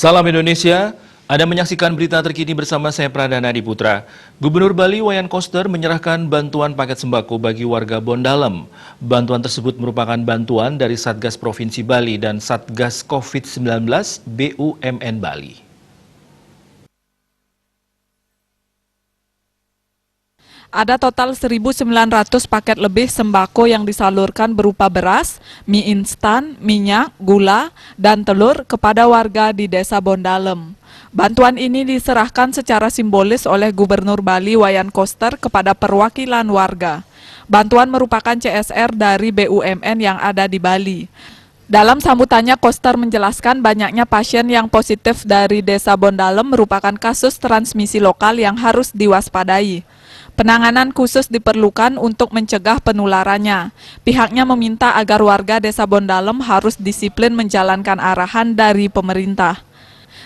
Salam Indonesia, Anda menyaksikan berita terkini bersama saya Pradana Diputra. Gubernur Bali Wayan Koster menyerahkan bantuan paket sembako bagi warga Bondalem. Bantuan tersebut merupakan bantuan dari Satgas Provinsi Bali dan Satgas COVID-19 BUMN Bali. Ada total 1.900 paket lebih sembako yang disalurkan berupa beras, mie instan, minyak, gula, dan telur kepada warga di Desa Bondalem. Bantuan ini diserahkan secara simbolis oleh Gubernur Bali Wayan Koster kepada perwakilan warga. Bantuan merupakan CSR dari BUMN yang ada di Bali. Dalam sambutannya, Koster menjelaskan banyaknya pasien yang positif dari Desa Bondalem merupakan kasus transmisi lokal yang harus diwaspadai. Penanganan khusus diperlukan untuk mencegah penularannya. Pihaknya meminta agar warga Desa Bondalem harus disiplin menjalankan arahan dari pemerintah.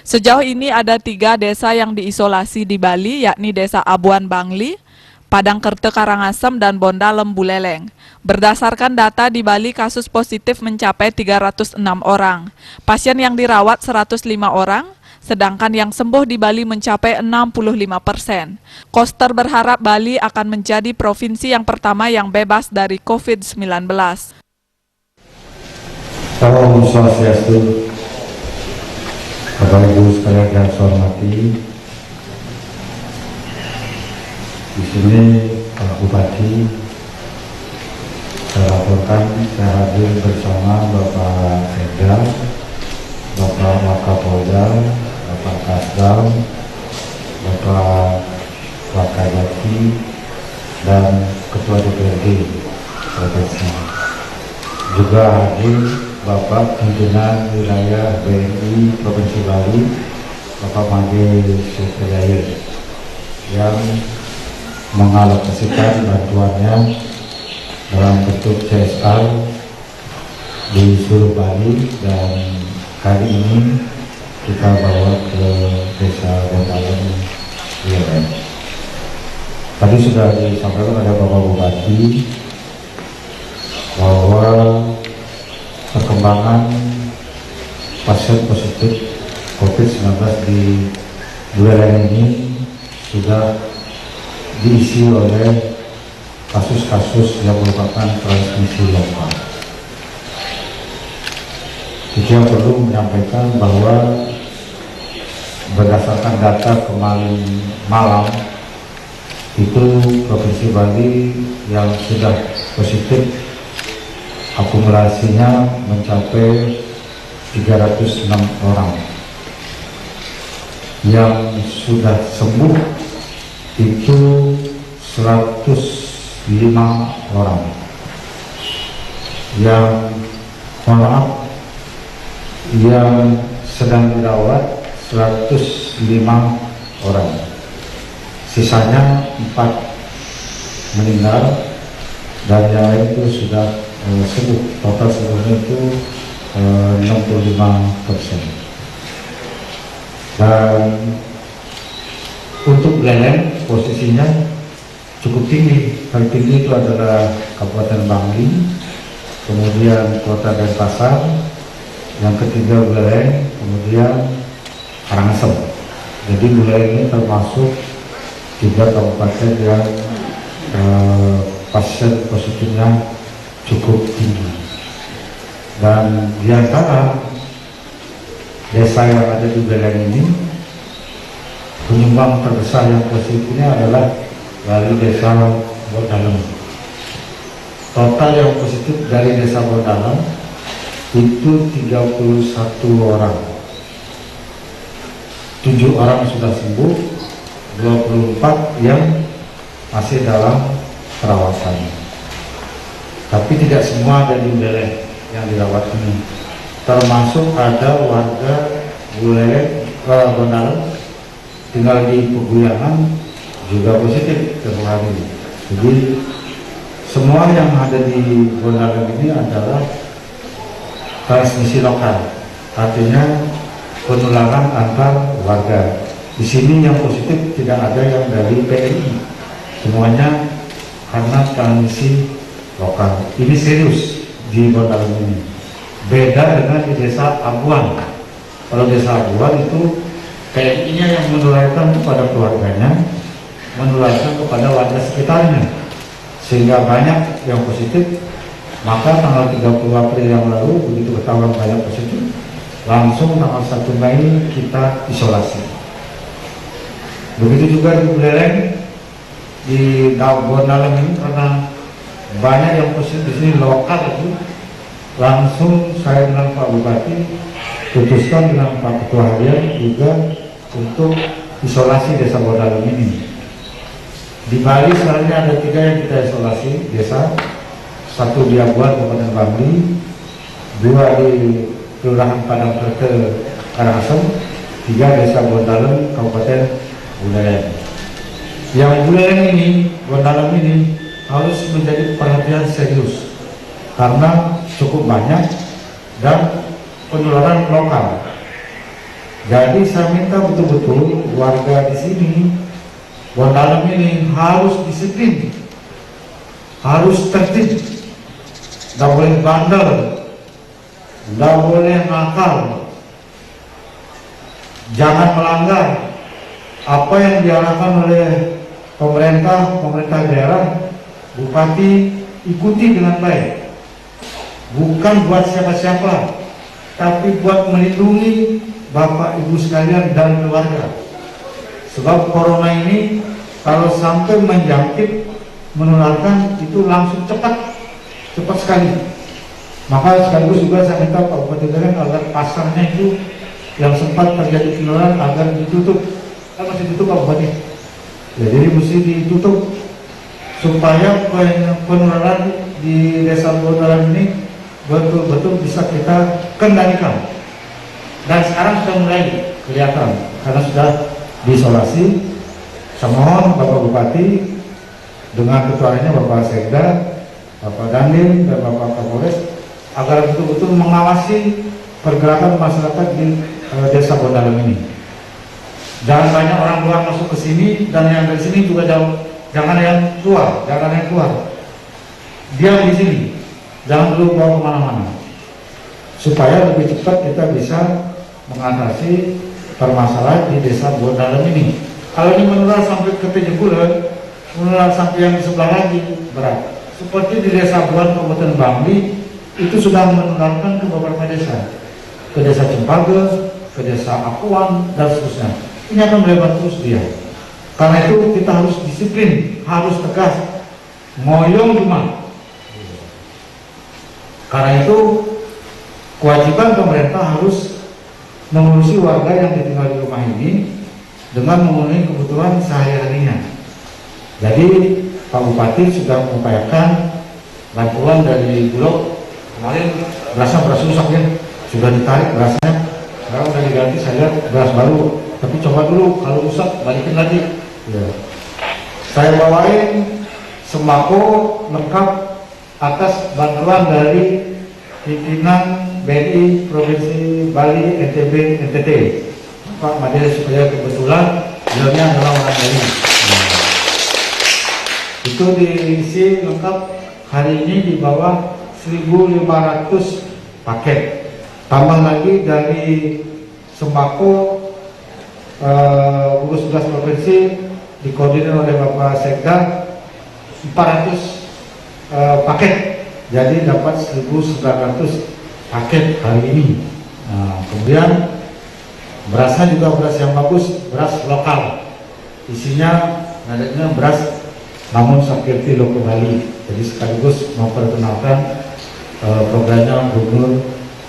Sejauh ini ada 3 desa yang diisolasi di Bali, yakni Desa Abuan Bangli, Padangkerte Karangasem, dan Bondalem Buleleng. Berdasarkan data di Bali, kasus positif mencapai 306 orang. Pasien yang dirawat 105 orang, sedangkan yang sembuh di Bali mencapai 65%. Koster berharap Bali akan menjadi provinsi yang pertama yang bebas dari COVID-19. Salam Swastiastu, Bapak Ibu sekalian yang saya hormati. Di sini Pak Bupati, saya laporkan saya hadir bersama Bapak Sekda, Bapak Wakapolda, Bapak Kasdam, Bapak Wakajati, dan Ketua DPRD Provinsi. Juga hadir Bapak Pimpinan Wilayah BNI Provinsi Bali, Bapak Made Sutradaya, yang mengalokasikan bantuannya dalam bentuk CSR di seluruh Bali, dan kali ini kita bawa ke Desa Bondalem. Tadi sudah disampaikan oleh Bapak Bupati bahwa perkembangan pasien positif COVID-19 di wilayah ini sudah diisi oleh kasus-kasus yang merupakan transmisi lokal. Saya perlu menyampaikan bahwa berdasarkan data kemarin malam, itu Provinsi Bali yang sudah positif akumulasinya mencapai 306 orang. Yang sudah sembuh itu 105 orang. Yang yang sedang dirawat 105 orang. Sisanya 4 meninggal dan yang lain itu sudah sembuh. Total sembuhnya itu 65%. Dan untuk Buleleng posisinya cukup tinggi. Paling tinggi itu adalah Kabupaten Bangli, kemudian Kota Denpasar, yang ketiga Buleleng, kemudian Karangasem. Jadi Buleleng ini termasuk 3 kabupaten yang pasien positifnya cukup tinggi. Dan di antara desa yang ada di Buleleng ini, penyumbang terbesar yang positifnya adalah dari Desa Bondalem. Total yang positif dari Desa Bondalem itu 31 orang. 7 orang sudah sembuh, 24 yang masih dalam perawatan. Tapi tidak semua ada di Buleleng yang dirawat ini. Termasuk ada warga Bondalem tinggal di Peguyangan juga positif terpapar. Jadi semua yang ada di Bondalem ini adalah transmisi lokal, artinya penularan antar warga. Di sini yang positif tidak ada yang dari PMI, semuanya karena transmisi lokal. Ini serius di Bondalem ini. Beda dengan di Desa Abuan. Kalau desa aduan itu PMI-nya yang menularkan kepada keluarganya, menularkan kepada warga sekitarnya, sehingga banyak yang positif. Maka tanggal 30 April yang lalu begitu ketahuan banyak positif, langsung tanggal 1 Mei kita isolasi. Begitu juga di Buleleng, di Bondalam ini karena banyak yang positif di sini lokal itu, langsung saya dengan Pak Bupati putuskan dengan Pak Ketua Harian juga untuk isolasi desa Bondalam ini. Di Bali sebenarnya ada 3 yang kita isolasi desa, 1 di Abuan Kabupaten Bangli, 2 di Kelurahan Padang Terte Karangasem, 3 desa Bondalam Kabupaten Buleleng. Yang Buleleng ini, Bondalam ini harus menjadi perhatian serius karena cukup banyak dan penularan lokal. Jadi saya minta betul-betul warga di sini Bondalam ini harus disiplin, harus tertib, tidak boleh bandel, tidak boleh nakal, jangan melanggar apa yang diarahkan oleh pemerintah daerah. Bupati ikuti dengan baik, bukan buat siapa-siapa, tapi buat melindungi Bapak Ibu sekalian dan keluarga. Sebab corona ini kalau sampai menjangkit, menularkan itu langsung cepat sekali. Maka sekaligus juga saya minta Pak Bupati Buleleng agar pasarnya itu yang sempat terjadi penularan agar ditutup. Kan masih tutup Pak Bupati. Ya, jadi mesti ditutup supaya penularan di desa Bondalam ini betul-betul bisa kita kendalikan. Dan sekarang sudah mulai kelihatan karena sudah diisolasi. Saya mohon Bapak Bupati dengan ketuanya Bapak Sekda, Bapak Dandim dan Bapak Kapolres agar betul-betul mengawasi pergerakan masyarakat di desa Bondalam ini. Jangan banyak orang luar masuk ke sini, dan yang dari sini juga jangan yang keluar, diam di sini, jangan dulu bawa kemana-mana, supaya lebih cepat kita bisa mengatasi permasalahan di desa Bondalam ini. Kalau ini menular sampai ke Tejegulen, menular sampai yang di sebelah lagi, berat. Seperti di desa Buan Kabupaten Bangli, itu sudah menularkan ke beberapa desa, ke desa Cempage, ke desa Apuan, dan seterusnya. Ini akan melebar terus dia. Karena itu kita harus disiplin, harus tegas, ngoyong cuma. Karena itu kewajiban pemerintah harus mengurusi warga yang ditinggal di rumah ini dengan memenuhi kebutuhan sehari-harinya. Jadi Pak Bupati sudah mengupayakan bantuan dari Bulog. Kemarin beras rusak ya, sudah ditarik berasnya, sekarang sudah diganti, saya lihat beras baru. Tapi coba dulu, kalau rusak balikin lagi ya. Saya bawain sembako lengkap atas bantuan dari pimpinan BNI Provinsi Bali, NTB, NTT, Pak Made, supaya kebetulan beliaunya adalah orang Bali. Itu diisi lengkap hari ini di bawah 1.500 paket. Tambah lagi dari sembako gugus tugas provinsi dikoordinir oleh Bapak Sekda 400 paket, jadi dapat 1.900 paket hari ini. Nah, kemudian berasnya juga beras yang bagus, beras lokal, isinya adanya beras namun Sakirti Loko Bali. Jadi sekaligus memperkenalkan programnya Gubernur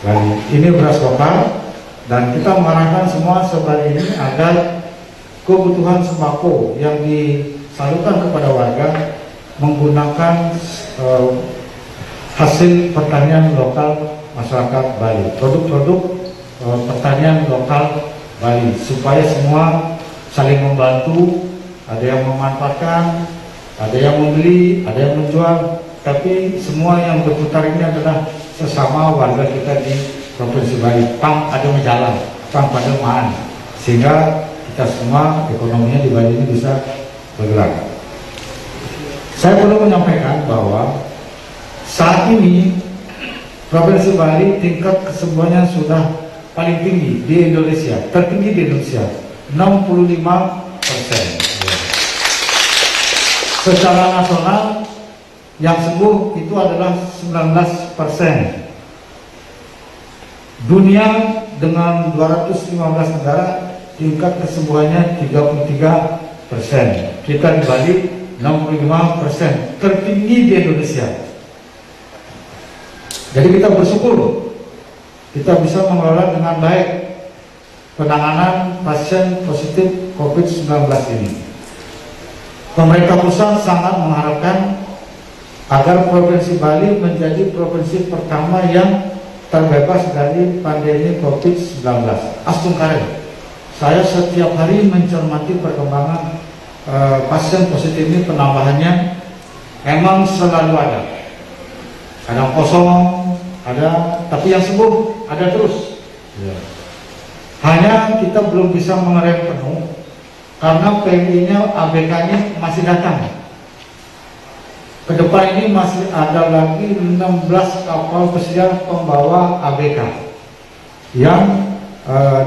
Bali. Ini beras lokal. Dan kita mengarahkan semua sebalik ini agar kebutuhan sembako yang disalurkan kepada warga menggunakan hasil pertanian lokal masyarakat Bali, produk-produk pertanian lokal Bali, supaya semua saling membantu. Ada yang memanfaatkan, ada yang membeli, ada yang menjual, tapi semua yang berputar ini adalah sesama warga kita di Provinsi Bali. Pang ada menjalan, pang pada maan, sehingga kita semua ekonominya di Bali ini bisa bergerak. Saya perlu menyampaikan bahwa saat ini Provinsi Bali tingkat kesembuhannya sudah paling tinggi di Indonesia, tertinggi di Indonesia, 65%. Secara nasional yang sembuh itu adalah 19%. Dunia dengan 215 negara tingkat kesembuhannya 33%. Kita di Bali 65%, tertinggi di Indonesia. Jadi kita bersyukur kita bisa mengelola dengan baik penanganan pasien positif COVID-19 ini. Pemerintah pusat sangat mengharapkan agar Provinsi Bali menjadi provinsi pertama yang terbebas dari pandemi COVID-19. Astungkare, saya setiap hari mencermati perkembangan pasien positif ini, penambahannya emang selalu ada. Kadang kosong, ada, tapi yang sembuh ada terus. Hanya kita belum bisa mengerem penuh karena PMI-nya, ABK-nya masih datang. Kedepan ini masih ada lagi 16 kapal pesiar pembawa ABK yang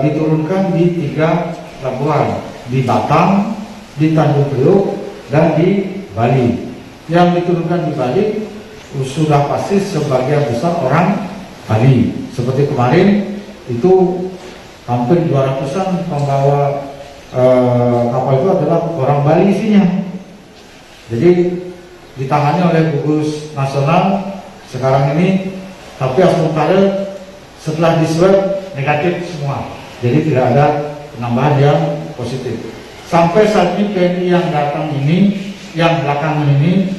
diturunkan di 3 pelabuhan, di Batam, di Tanjung Priok, dan di Bali. Yang diturunkan di Bali sudah pasti sebagian besar orang Bali. Seperti kemarin itu hampir 200-an pembawa kapal itu adalah orang Bali isinya. Jadi ditangani oleh gugus nasional sekarang ini, tapi Astungkare setelah diswab negatif semua. Jadi tidak ada penambahan yang positif. Sampai saat ini PMI yang datang ini, yang belakangan ini,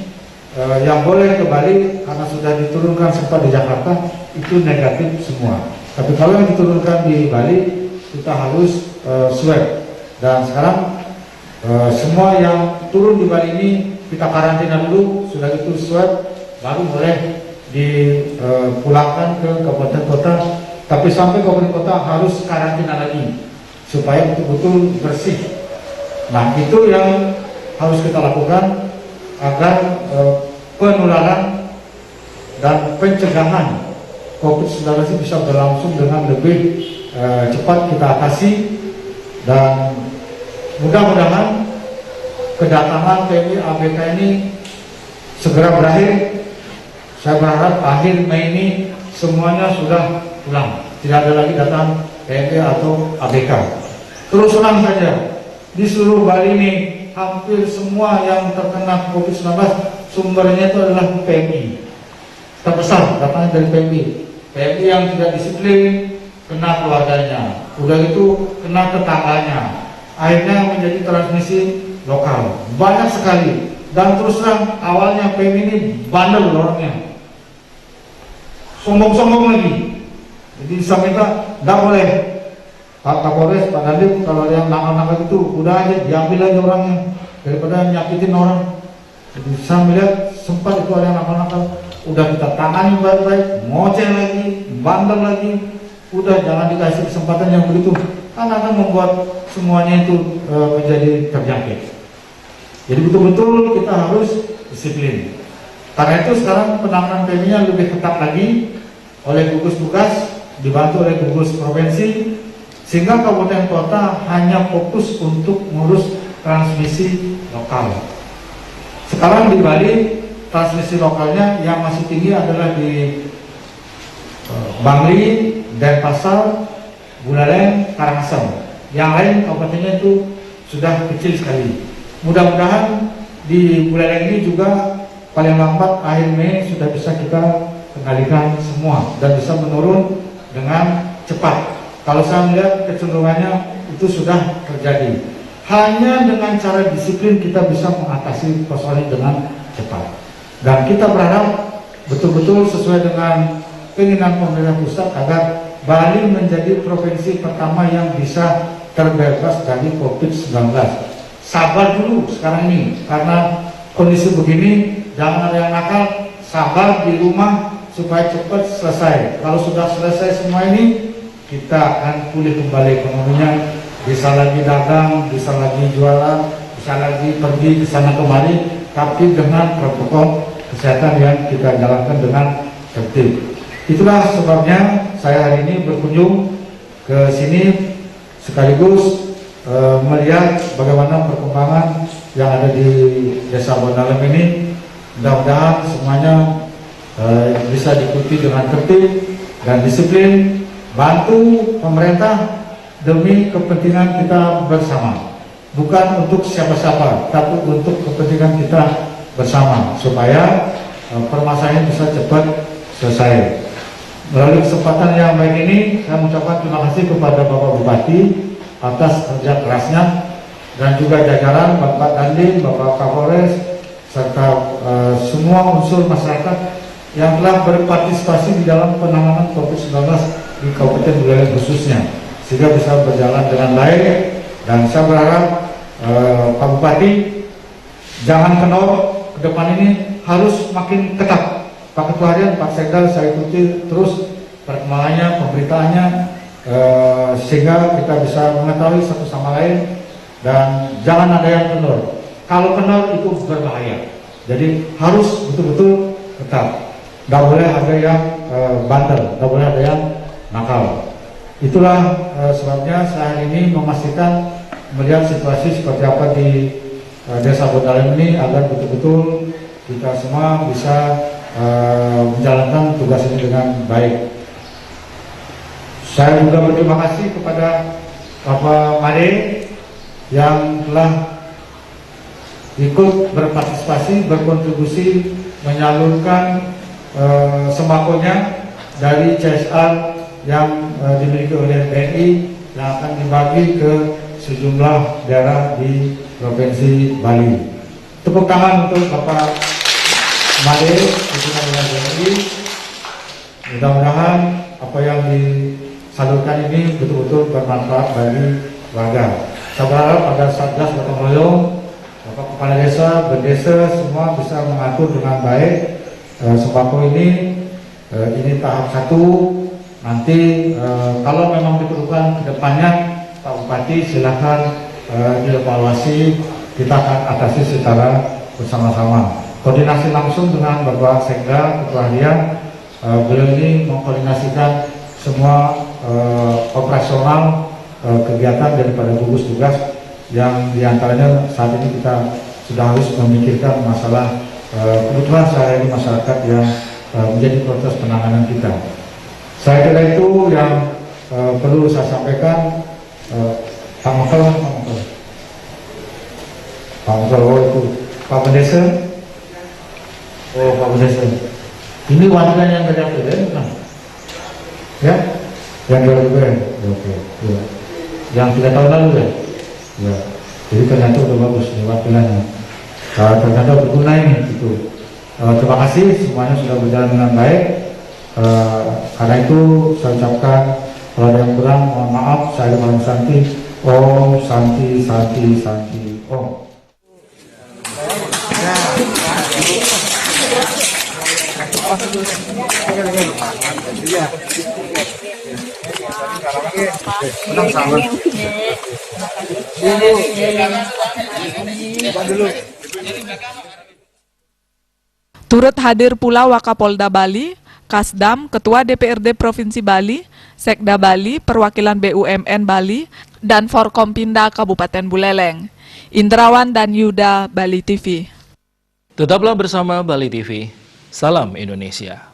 yang boleh ke Bali karena sudah diturunkan sempat di Jakarta itu negatif semua. Tapi kalau yang diturunkan di Bali kita harus swab. Dan sekarang semua yang turun di Bali ini kita karantina dulu, sudah itu swab, baru boleh dipulangkan ke kabupaten kota. Tapi sampai kabupaten kota harus karantina lagi supaya betul-betul bersih. Nah, itu yang harus kita lakukan agar penularan dan pencegahan COVID-19 bisa berlangsung dengan lebih cepat kita atasi. Dan mudah-mudahan kedatangan TNI ABK ini segera berakhir. Saya berharap akhir Mei ini semuanya sudah pulang, tidak ada lagi datang TNI atau ABK. Terus terang saja, di seluruh Bali ini hampir semua yang terkena COVID-19 sumbernya itu adalah PMI. Terbesar datangnya dari PMI. PMI yang tidak disiplin kena keluarganya, udah itu kena tetangganya, akhirnya menjadi transmisi lokal. Banyak sekali. Dan terus terang awalnya PMI ini bandel orangnya, sombong-sombong lagi. Jadi saya minta tidak boleh Pak Kapolres, Pak Dandim, kalau ada yang nakal-nakal itu udah aja diambil aja orangnya daripada nyakitin orang. Jadi saya melihat sempat itu ada yang nakal-nakal, udah kita tangani baik-baik, ngoceh lagi, bandel lagi, udah jangan dikasih kesempatan yang begitu, karena akan membuat semuanya itu menjadi terjangkit. Jadi betul-betul kita harus disiplin. Karena itu sekarang penanganan PMI-nya lebih ketat lagi oleh gugus tugas, dibantu oleh gugus provinsi, sehingga kabupaten kota hanya fokus untuk ngurus transmisi lokal. Sekarang di Bali transmisi lokalnya yang masih tinggi adalah di Bangli, Denpasar, Buleleng, Karangasem. Yang lain kabupatennya itu sudah kecil sekali. Mudah-mudahan di Buleleng ini juga paling lambat akhir Mei sudah bisa kita kendalikan semua dan bisa menurun dengan cepat. Kalau saya melihat kecenderungannya itu sudah terjadi. Hanya dengan cara disiplin kita bisa mengatasi persoalan dengan cepat. Dan kita berharap betul-betul sesuai dengan keinginan pemerintah pusat agar Bali menjadi provinsi pertama yang bisa terbebas dari COVID-19. Sabar dulu sekarang ini, karena kondisi begini jangan ada yang nakal, sabar di rumah supaya cepat selesai. Kalau sudah selesai semua ini, kita akan pulih kembali ekonominya, bisa lagi dagang, bisa lagi jualan, bisa lagi pergi ke sana kemari, tapi dengan protokol kesehatan yang kita jalankan dengan tertib. Itulah sebabnya saya hari ini berkunjung ke ke sini sekaligus melihat bagaimana perkembangan yang ada di Desa Bondalem ini. Mudah-mudahan semuanya bisa diikuti dengan tertib dan disiplin, bantu pemerintah demi kepentingan kita bersama, bukan untuk siapa-siapa, tapi untuk kepentingan kita bersama supaya permasalahan bisa cepat selesai. Melalui kesempatan yang baik ini, saya mengucapkan terima kasih kepada Bapak Bupati atas kerja kerasnya dan juga jajaran Bapak Dandim, Bapak Kapolres, serta semua unsur masyarakat yang telah berpartisipasi di dalam penanganan COVID-19 di Kabupaten Buleleng khususnya, sehingga bisa berjalan dengan baik. Dan saya berharap Pak Bupati jangan kendor, ke depan ini harus makin ketat. Pak Ketua Harian, Pak Sekda, saya ikuti terus perkembangannya, pemberitaannya, sehingga kita bisa mengetahui satu sama lain dan jangan ada yang kendor. Kalau kendor itu berbahaya. Jadi harus betul-betul ketat. Nggak boleh ada yang bandel, nggak boleh ada yang nakal. Itulah sebabnya saya hari ini memastikan melihat situasi seperti apa di Desa Bondalem ini agar betul-betul kita semua bisa menjalankan tugas ini dengan baik. Saya juga berterima kasih kepada Bapak Made yang telah ikut berpartisipasi, berkontribusi menyalurkan sembakonya dari CSR yang dimiliki oleh BNI yang akan dibagi ke sejumlah daerah di Provinsi Bali. Tepuk tangan untuk Bapak Made, pimpinan wilayah BNI. Mudah-mudahan apa yang disalurkan ini betul-betul bermanfaat bagi warga. Saya berharap ada Satgas gotong royong, Bapak Kepala Desa, berdesa semua bisa mengatur dengan baik sembako ini tahap 1. Nanti kalau memang diperlukan kedepannya, Pak Bupati silakan dievaluasi, kita akan atasi secara bersama-sama. Koordinasi langsung dengan Bapak Sekda, Ketua Harian, beliau ini mengkoordinasikan semua operasional kegiatan daripada gugus tugas yang diantaranya saat ini kita sudah harus memikirkan masalah kebutuhan sehari-hari masyarakat yang menjadi proses penanganan kita. Saya kira itu yang perlu saya sampaikan. Pak Mokal, oh itu Pak Pendesa, oh Pak Pendesa, ini warga yang dari APBN bukan? Ya, yang dari APBN, oke, ya. Yang 3 tahun lalu ya, ya. Jadi ternyata udah bagus nih wakilannya. Ternyata berguna ini gitu. Terima kasih semuanya sudah berjalan dengan baik. Karena itu saya ucapkan kalau ada yang kurang mohon maaf. Saya Om Santi, Om Santi Santi Santi Om. Turut hadir pula Wakapolda Bali, Kasdam, Ketua DPRD Provinsi Bali, Sekda Bali, Perwakilan BUMN Bali, dan Forkompinda Kabupaten Buleleng. Indrawan dan Yuda, Bali TV. Tetaplah bersama Bali TV. Salam Indonesia.